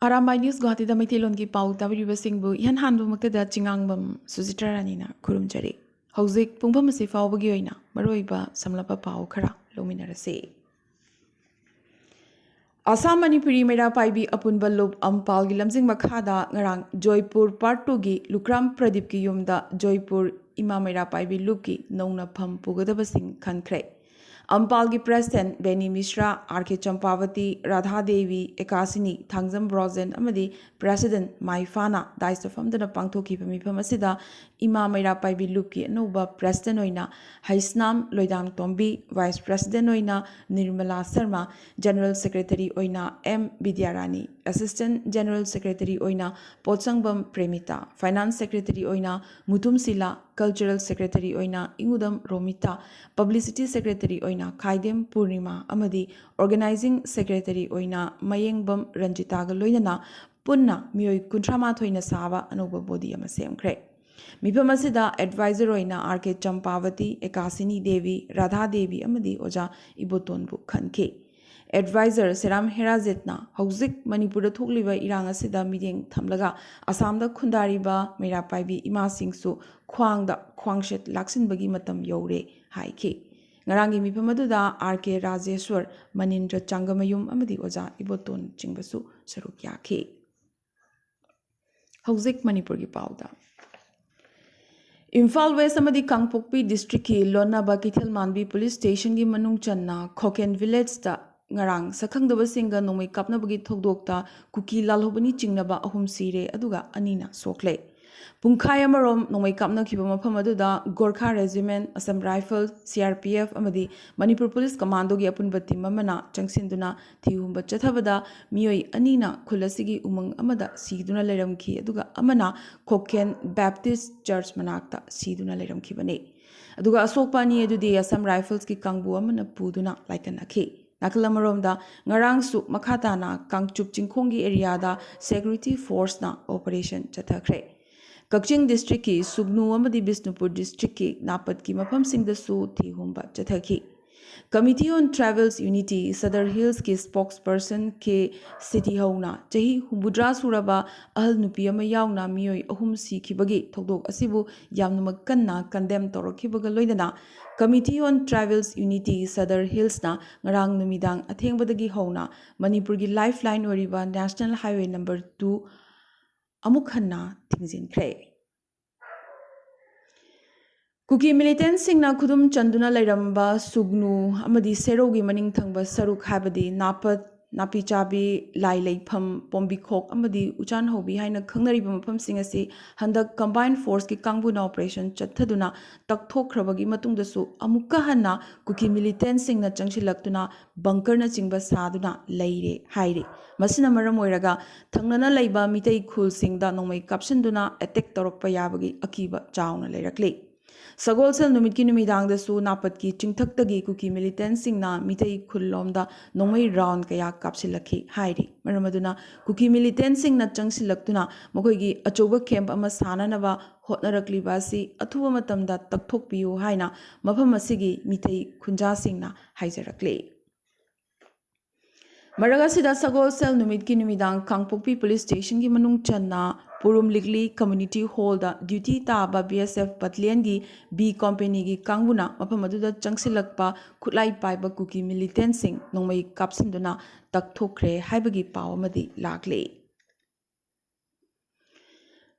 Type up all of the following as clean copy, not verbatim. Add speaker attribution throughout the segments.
Speaker 1: Arambai News Guwahati da Maithelon ki pau tabiriba singbu yan hanbu maktada chingangbam Sujitra Ranina kurumjari. Hauzik pungpam asi faubagi oina maroiba samlapa pau khara lominarase. Assam Manipuri Mera Paibi Apunba Loop Ampal gi lamjing makhada ngarang Joypur Part 2 gi Lukram Pradip ki yumda Joypur Ima Mera Paibi Loop ki nauna pham pugadaba sing khankre. Ampal ki President Benny Mishra, R.K. Champavati, Radha Devi, Ekasini, Thangzam Brozen, amadi President Maifana, Daista Famdana Pangtoki Pamipamasida, Ima Mera Paibi Luki, Nova President Oina, Haisnam Loidam Tombi, Vice President Oina, Nirmala Sarma, General Secretary Oina, M. Bidyarani, Assistant General Secretary Oina, Potsangbam Premita, Finance Secretary Oina, Mutum Sila, Cultural Secretary Oina, Ingudam Romita, Publicity Secretary Oina, Kaidem Purnima, Amadi, Organizing Secretary Oina, Mayengbam Ranjitaga Loinana, Punna, Miyoi Kuntrama Thoina Sava, Anoba Body Amasem Craig. Mipamasida Advisor Oina, R.K. Champavati, Ekasini Devi, Radha Devi, Amadi, Oja, Iboton Book Kanke. Advisor Seram Herazetna, Hauzik Manipur Thugliba Irangasida meeting Tamlaga, Asamda Kundariba, Mera Paibi Ima Singsu, Kwangda, Kwangshet Laksin Bagi Matam Yore, Haike. Narangi Mipamaduda, R.K. Rajeshwar, Manindra Changamayum, Amadi Oja, Iboton, Chingbasu, Sarukyake. Hauzik Manipur Gi Pauda. Imphal West Amadi Kangpokpi District Ki Lona Bakithil Manbi Police Station Gi Manung Channa, Khoken Village da ngarang sakhangdaba singa nomai kapnabagi thogdokta kuki lalhobani chingnaba ahum sire aduga anina sokle pungkhai amarom nomai kapna khiba mafam aduda Gorkha Regiment, Assam Rifles, CRPF amadi Manipur Police Commando gi apunbati mamana changsinduna thihumba chathabada miyoi anina khulasigi umang amada siduna leramki aduga amana Khoken Baptist Church manakta siduna leramki bane aduga asokpani adudi Assam Rifles ki kangbu amana puduna laikanakhi Nakalamaromda ngarangsu makhatana kangchup chingkhongi area da security force na operation chathakre Kakching district ki Sugnu amadi Bisnupur district ki napat ki mafam singda su thihumba chathaki Committee on Travels Unity Sadar Hills ki spokesperson ke City Hauna chahi humbudra suraba ahal nupi ama yauna miyoi ahum sikhibagi thogdok asibu yamna kanna condemn torokibaga loidana Committee on Travels Unity Sadar Hills na ngarang numidang athengbadagi hauna Manipur gi lifeline oriba National Highway number 2 amukhanna thingjinkre Kuki militants singna khudum chanduna lairamba Sugnu amadi Serogi maning thangba Saruk habadi Napat Napi Chabi Lai Laifam Pombikhok amadi Uchan Hobi haina khangnariba mafam singasi handak combined force ki kangbuna operation chathaduna takthokhrabagi matungdasu amukka hanna kuki militants singna changsilaktuna bunker na chingba saduna leire haire masina maram oiraga thangnana leiba mitei khul singda nomai kapsinduna attack torokpa yabagi akiba chauna leirakle Sagolsel numit numidang da su napat ki chingthak kuki militant singna mitei khullomda nongmai round kaya kapsilakhi hairi maramaduna kuki militant singna changsilaktuna mokoigi achoba camp ama sananaba hotnarakliba si athuba matamda takthokpiyu haina mafam asigi mitei khunja singna haijarakle Maragasida Sagolsel numit numidang Kangpokpi Police Station ki manung channa Purum Ligli Community Hall da duty taba BSF Battalion gi B Company gi kangbuna mapamaduda changsilakpa khutlai paiba kuki militant sing nongmai kapsinduna takthokre haibagi pawamadi lakle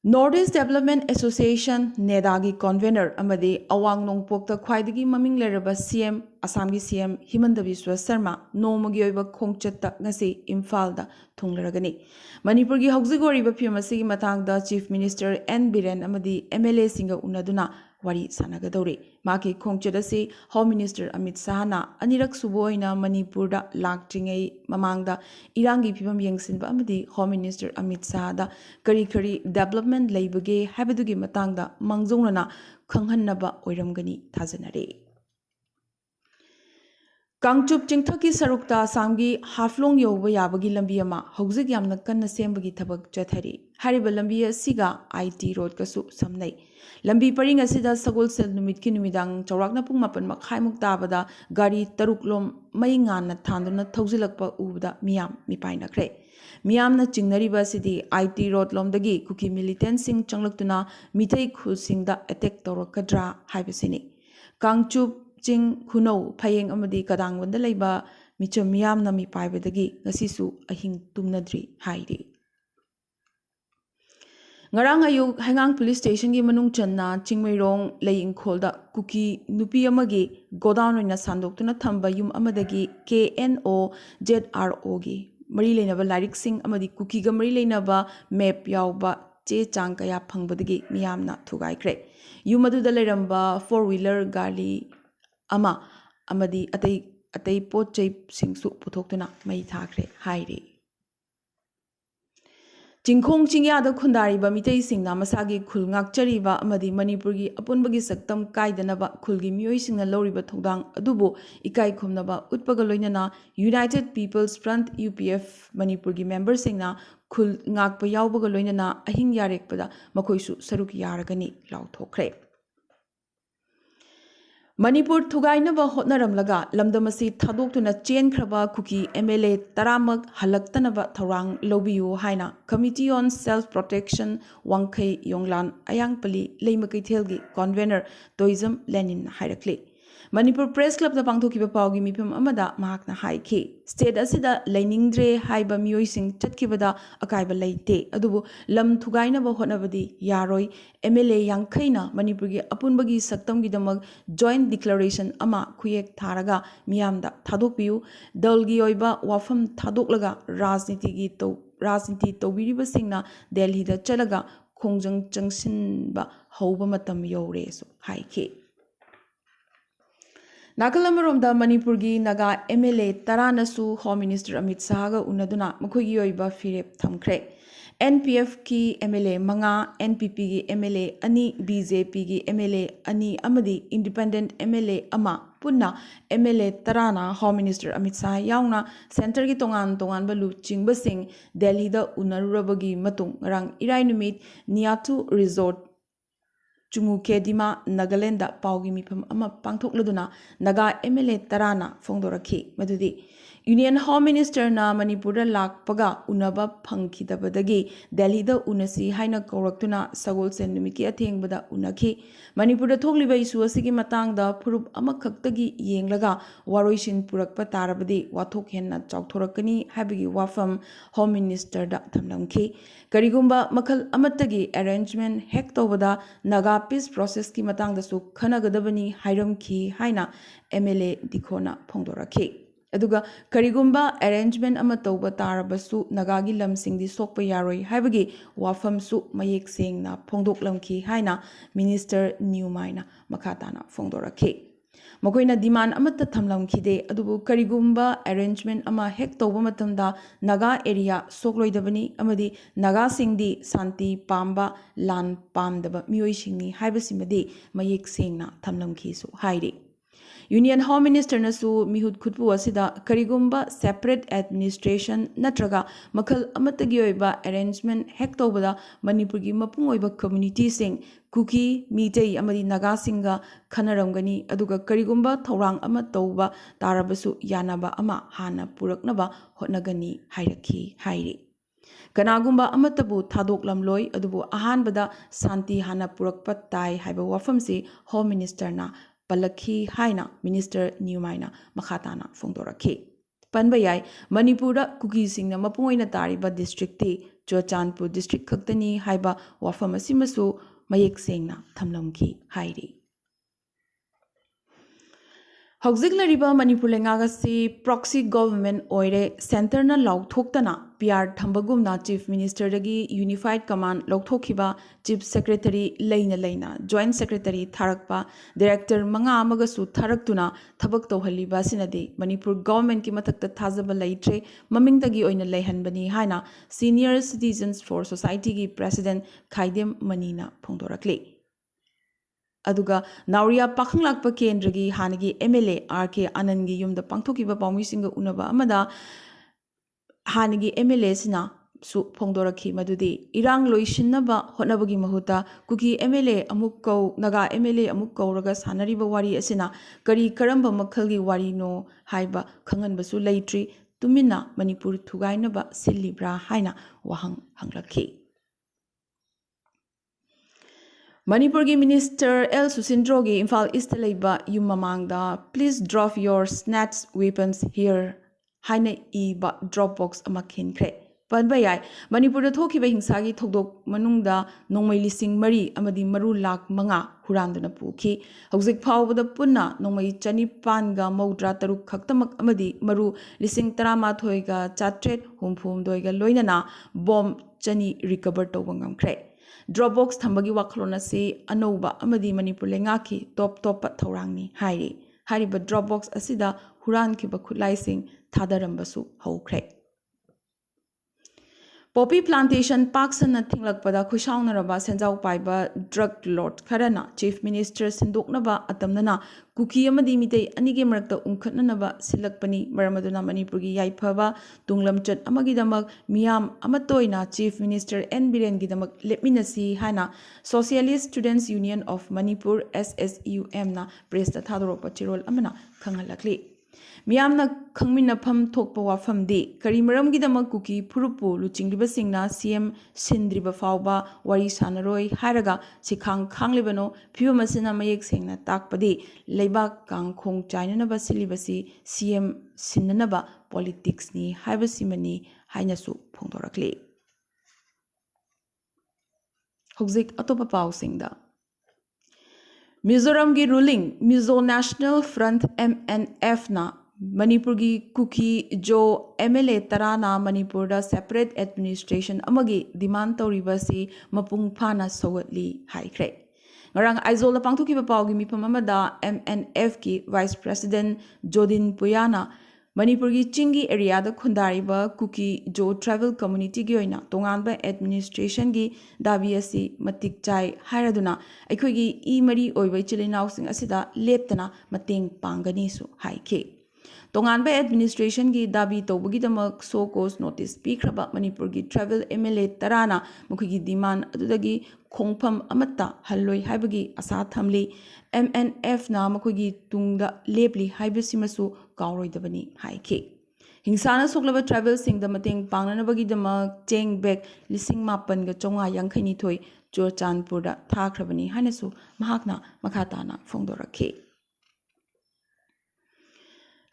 Speaker 1: Northeast Development Association Nedagi convener amadi Awang Nongpokta khwaidagi maming leraba CM Assamgi CM Himanta Biswa Sarma nomagi oiba khongchatta ngasi Imphal thunglaragani Manipur gi haugjigoriba phimasi matangda Chief Minister N Biren amadi MLA singa unaduna wari sanagadore maki khongchadasi Home Minister Amit Sahana anirak suboina Manipur da laktringai mamangda irangi phibam yengsinba amadi Home Minister Amit Sahada kari development leibage habedugi matangda mangjongna khanghannaba oiramgani thajanare Kangchup chingthaki sarukta samgi haflong yoba yabagi lambi ama hauzik yamna kanna sembagi thabak chathari hariba lambi asiga IT road kasu samnai lambi paring asida sagol sel numit ki numidang chawrakna pung mapan makhai muk tabada gari taruklom mai ngan na thanduna thausilakpa ubda miyam mipai nakre miyamna chingnariba sidi IT road lomdagi kuki militant sing changlaktuna mithai khul singda attack torakadra haibasini Kangchup Ching Hunau Payeng Amadi Kadang Wanda Laiba Micham Miyam Nami Paibadagi Ngasisu Ahing Tumnadri Haidi Ngarang Ayuk Hangang Police Station Gi Manung Channa Chingmairong Laying Kholda Kuki Nupi Amagi Godown Rina Sandok Tuna Thamba Yum Amadagi KNOZRO Gi Mari Lainaba Lyric Sing Amadi Kuki ga Mari Lainaba Map Yauba Che Chang Kaya Pangbadagi Miyamna Thugai Kre Yumadu Daleramba 4-wheeler Gali ama amadi atay pot chay singsu puthokuna mai thakre hairi Jingkhong chingya da khundari ba mitei singna masagi khul ngakchari ba amadi manipur gi apunbagi saktam kaidana ba khulgi miyoi singna lori ba thodang adubo ikai khumna ba utpaga loinana United People's Front UPF manipur gi member singna khul ngak pa yawbaga loinana ahing yarek pada makoisu saruk yaragani lauthokre Manipur Thugainaba Hotnaramlaga, Lamdamasi Tadokuna Chain Kraba Kuki MLA Taramak Halaktanaba Tharang Lobiu Haina, Committee on Self Protection Wangkai Yonglan Ayangpali Leimakai Telgi, Convener Toism Lenin Hairakli. Manipur Press Club the Pangtokiba Paugi Mipum Amada Mahakna Haiki. State Asida Lainingdre Haiba Muising Chatkibada Akaiba Laite, Adubu Lam Thugainaba Hotnabadi Yaroi, MLA Yangkaina, Manipurgi Apunbagi Saktam Gidamag Joint Declaration Ama Kuyek Taraga Miyamda Tadokpiu, Dolgi Oiba Wafam Tadoklaga Rajniti Tobiriba Singna Delhi the Chalaga Kongjang Jungsinba Hoba Matam Yoreso Haiki. Nakalamaromda Manipurgi Naga MLA Taranasu Home Minister Amit Sahaga Unaduna Makugi Oiba Firep Thamkre NPF ki MLA Manga NPP ki MLA Ani BJP ki MLA Ani Amadi Independent MLA Ama Punna MLA Tarana Home Minister Amit Saha Yauna Center ki Tongan Balu Chingbasing Delhi da Unarurabagi Matung Rang Irai Numit Niatu Resort Chungu Kedima Nagalenda Paugi Mipam Ama Pangtok Laduna Naga MLA Tarana Fongdoraki Madudi Union Home Minister na Manipura Lak Paga Unaba Pankidabadagi Delhi da Unasi Haina Koraktuna Sagol Sen Numiki Atheng Bada Unaki Manipura Togliba Isu Asigi Matang da Purup Amakaktagi Yenglaga Waroishin Purak Patarabadi Watok Henna Choktorakani Habigi Wafam Home Minister da Tamlamki Karigumba Makal Amatagi arrangement Hektobada Naga Peace Process Ki Matang da Su Kanagadabani Hiram Ki Haina MLA Dikona Pongdoraki Aduga Karigumba arrangement Amatoba Tarabasu Nagagi Lamsing di Sokpa Yaroi Habagi Wafam Su Mayek Sing na Pongdok Lamki Haina Minister Newmaina Makatana Fongdoraki Makoina demand Amata Tamlam Kide Adubu Karigumba arrangement Ama Hektoba Matamda Naga area Sokloi Dabani Amadi Naga Singdi Santi Pamba Lan Pamdaba Miyoi Singni Habasimadi Mayek Sing na Tamlam Kisu Haidi Union Home Minister Nasu Mihud Kutpu Asida Karigumba separate administration Natraga Makal Amatagioiba arrangement Hektobada Manipurgi Mapungoiba community sing Kuki Mitei Amadi Naga Singa Kanaramgani Aduga Karigumba Taurang Amatoba Tarabasu Yanaba Ama Hana Puraknaba Hotnagani Hairaki Hairi Kanagumba Amatabu Tadok Lamloi Adubu Ahanbada Santi Hana Purakpat Tai Haiba Wafamsi Home Minister na Palaki Haina Minister Newmaina Makhatana Fongdoraki. Panbayai Manipura Kuki Sing na Mapungoina Tariba District Chochanpur District Kaktani Haiba Wafamasimasu Mayek Singna Tamlamki Hairi. Hauzik Lariba Manipur Lengagasi Proxy Government Oire Centerna Lauthoktana PR Thambagumna Chief Minister Dagi Unified Command Lauthokiba Chief Secretary Leina Joint Secretary Tharakpa Director Manga Amagasu Tharaktuna Thabak Tohaliba Sinade Manipur Government ki matakta thazaba laitre mamingtagi oina leihanbani haina Senior Citizens for Society ki President Khaidem Manina Phongdorakli aduga Nauria Pakanglakpa Kendragi Hanagi MLA RK Anangi Yum the Pangtokiba Paumisinga Unaba Amada Hanagi MLA Sina su Pongdoraki Madudi Irang Loishinaba Honabagi Mahuta Kuki MLA Amuko Naga MLA Amuko Ragas Hanariba Wari Asina Kari Karamba Makalgi Wari no Haiba Kangan Basu Laitri Tumina Manipur Tugainaba Silibra Haina Wahang Hanglaki Manipurgi Minister El Susindrogi Imphal East Leiba Yumamangda please drop your snatched weapons here Haina Iba Dropbox Amakin Kre Panbayai Manipur Toki Hingsagi Togdok Manungda Nongmai Lising Mari Amadi Maru Lak Manga Hurandana Puki Hauzik Pau the Puna Nongmai Chani Panga Maudra Taru Kaktamak Amadi Maru Lising Tarama Toiga Chatret Humpum Doiga Loinana Bomb Chani recover Tobangam Kre Dropbox Thambagi Waklona se Anoba Amadi Manipur Lengaki Top Taurangni Hari Hariba Dropbox Asida Huran Kiba Kulaising Tadarambasu Hokre Poppy Plantation Parks and nothing like Pada Kushaunaraba Senjau Paiba Drug Lord Karana Chief Minister Sindoknaba Atamnana Kuki Amadi Mite Anigamarta Unkatnaba Silakpani Maramaduna Manipurgi Yaipava Tunglam Chat Amagidamak Miam Amatoina Chief Minister N Biren Gidamak Lepminasi Hana Socialist Students Union of Manipur SSUM na Presta Thadoropa Chirol Amana Kangalakli Miamna Kangmina Pam Tokpa Wafam de Karimaram Gidama Kuki Purupu Luchingriba Singna CM Sindriba Fauba Wari Sanaroi Haraga Sikang Kanglibano Pumasina Mayek Singna Takpade Leba Kang Kong China Basilibasi CM Sinanaba Politics ni Haibasimani Hainasu Pongdorakle Hogzik Atopa Pau Singda Mizoram gi ruling Mizo National Front MNF na Manipurgi Kuki Jo MLA Tarana Manipurda separate administration amagi demand tauribasi mapung phana sawatli haikre ngarang aizola pangthukiba pawgi mifam amada MNF ki Vice President Jodin Puyana Manipurgi Chingi area da khundariba Kuki Jo travel community gi oina tonganba administration gi dabiasi matik chai hairaduna aikhogi e mari oibai chilinau sing asida leptana mateng pangani su haike Tonganba administration gi dabi tobagi damak so cause notice pikraba Manipur gi travel MLA Tarana mukhi demand adudagi khongpham amata halloi haibagi asa thamli MNF na mukhi tungda lepli haibasimasu kauroi haike Hingsana soklaba travel sing the mateng pangnanabagi damak cheng bag lising mapan ga chonga yangkhaini thoi Churchandpur da thakrabani hanasu mahakna makhatana phongdorakhe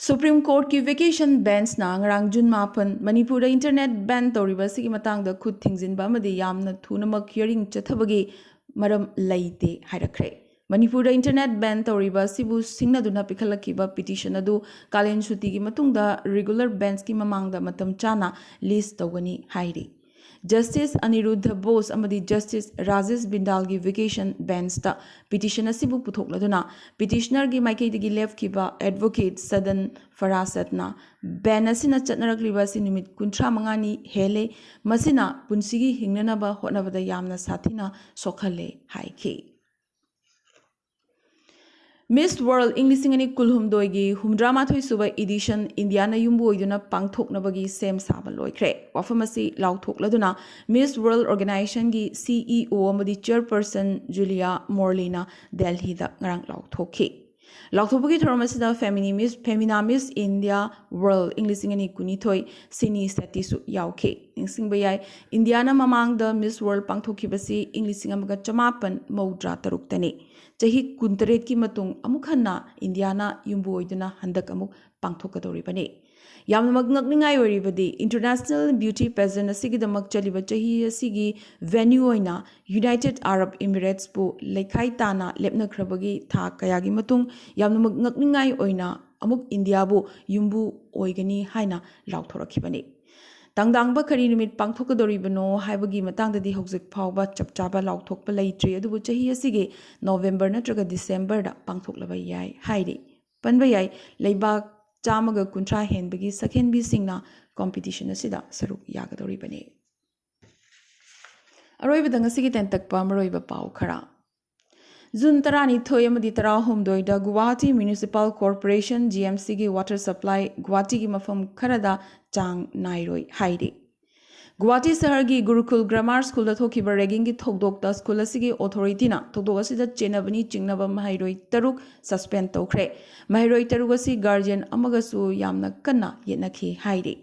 Speaker 1: Supreme Court ki vacation bans na ngarang June mapan Manipur da internet ban tawriba sigi matang da khud thingzin ba madi yamna thunamak hearing chathabagi maram laite hairakre Manipur da internet ban tawriba sibu singna duna pikhalakiba petition adu kalen shuti gi matungda regular bans ki mamangda matam chana list tawani hairi Justice Aniruddha Bose amadi Justice Rajesh Bindal gi vacation bans ta petition asibu puthokladuna petitioner gi maikei digi left kiba advocate Sadan Farasatna ban asina chatnarakliba sinumit kuntra mangani hele masina punsigi hingnanaba hotnabada yamna sathina sokhale haike Miss World English Ingani Kulhum Doigi Humdrama Thoi Suba Edition Indiana Yumbu Iduna Pangthok Nabagi Sem Saba Loikre Wafamasi Lauthok Laduna Miss World Organization gi CEO Amadi Chairperson Julia Morlina Delhi da Ngarang Lauthoki Lauthopagi Thormasida Femina Miss India World English Ingani Kunithoi Sini Statisu Yauke Ningsingbayai Indiana Mamang the Miss World Pangthoki Basi English Ingamaga Chamapan Maudra Taruktani Jahi Kuntaret ki matung amuk hanna Indiana yumbu oiduna handak amuk pangthokadoribani yamna magnakningai oribadi International Beauty Pageant asigidamak chaliba jahi asigi venue oina United Arab Emirates bu lekhai tana lepnakrabagi tha kayagi matung yamna magnakningai oina amuk India bu yumbu oigani haina lauthorakhibani Tangdangba kari numit pangthokadoribano haibagi matangdadi hojik phawba chapchaba lauthokpa leitri adubu chahi asigi November natraga December da pangthoklaba yai hairi panba yai leibak chamaga kuntra henbagi sakhenbi singna competition asida saruk yagadoribani aroibada ngasigi tentakpa maroiba paw khara June tarani thoi amadi tara homdoi da Guwahati Municipal Corporation GMC gi water supply Guwahati gi mafam kharada chang nairoi hairi. Guwahati Sahar gi Gurukul Grammar School da thokiba ragging gi thokdok da school asigi authority na thokdok asida chenabani chingnaba mahairoi taruk suspend tokre. Mahairoi taruk asi guardian amagasu yamna kanna yetnakhi hairi.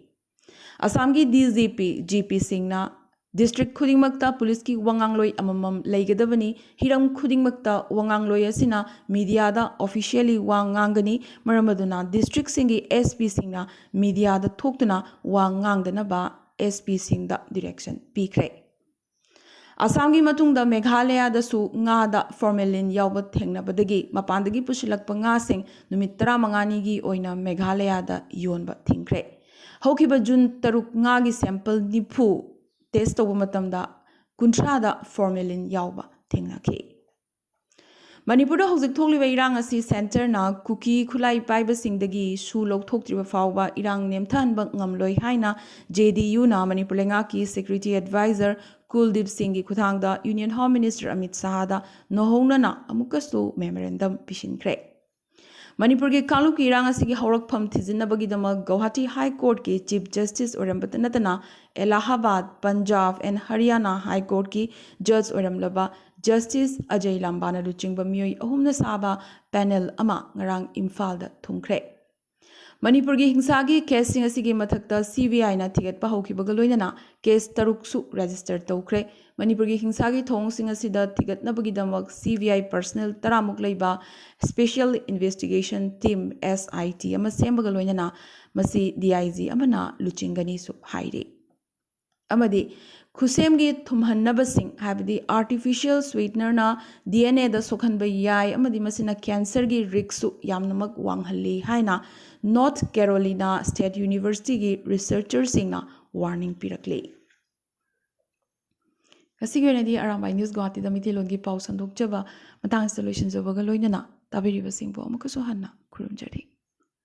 Speaker 1: Assam gi DGP GP Singna District khudingmakta police ki wangangloi amamam leigadabani hiram khudingmakta wangangloi asina media da officially wangangani maramaduna district singi SP singna media da thoktuna wangangdana ba SP singda direction pikre. Assam gi matung da Meghalaya da su nga da formalin yawba thengnabadagi mapandagi pusilakpa nga sing numit 15 gi oina Meghalaya da yonba thingkre. Hokiba June taruk nga gi sample nipu test tauba matamda kuntrada formalin yawba thengnaki. Manipurda hojik thokliba irang asi center na kuki khulai paiba singdagi su lokthoktriba fawba irang nemthanba ngamloi haina JDU na Manipur lenga ki security advisor Kuldeep Singh gi khuthangda Union Home Minister Amit Shah da nohongna na amukasu memorandum pishinkre. Manipur ki Kalu ki irang asigi haurakpham thijinnabagidama Guwahati High Court ki Chief Justice orambat natana Allahabad, Punjab and Haryana High Court ki Judge oramlaba Justice Ajay Lambana luchingba miyoi ahumna saba panel ama ngarang Imphal da thungkre. Manipur ki hingsa gi case sing asigi mathakta CBI na thigatpa haukibaga loinana case taruk su register tawkre. Manipur ki hingsa gi thong sing asida thigatnabagidamak CBI personnel taramuk leiba Special Investigation Team SIT ama sembaga loinana masi DIG amana luchingani su hairi. Amadi khusem gi thumhannabasing habdi artificial sweetener na DNA da sokhanba yai amadi masina cancer gi risk su yamnamak wanghalli haina North Carolina State University gi researcher singna warning pirakle. Kasigwenadi Arambai News Guwahati da miti longi pau sandok jaba matang solution jabaga loinana tabiriba singbo amakaso hanna kurumjari.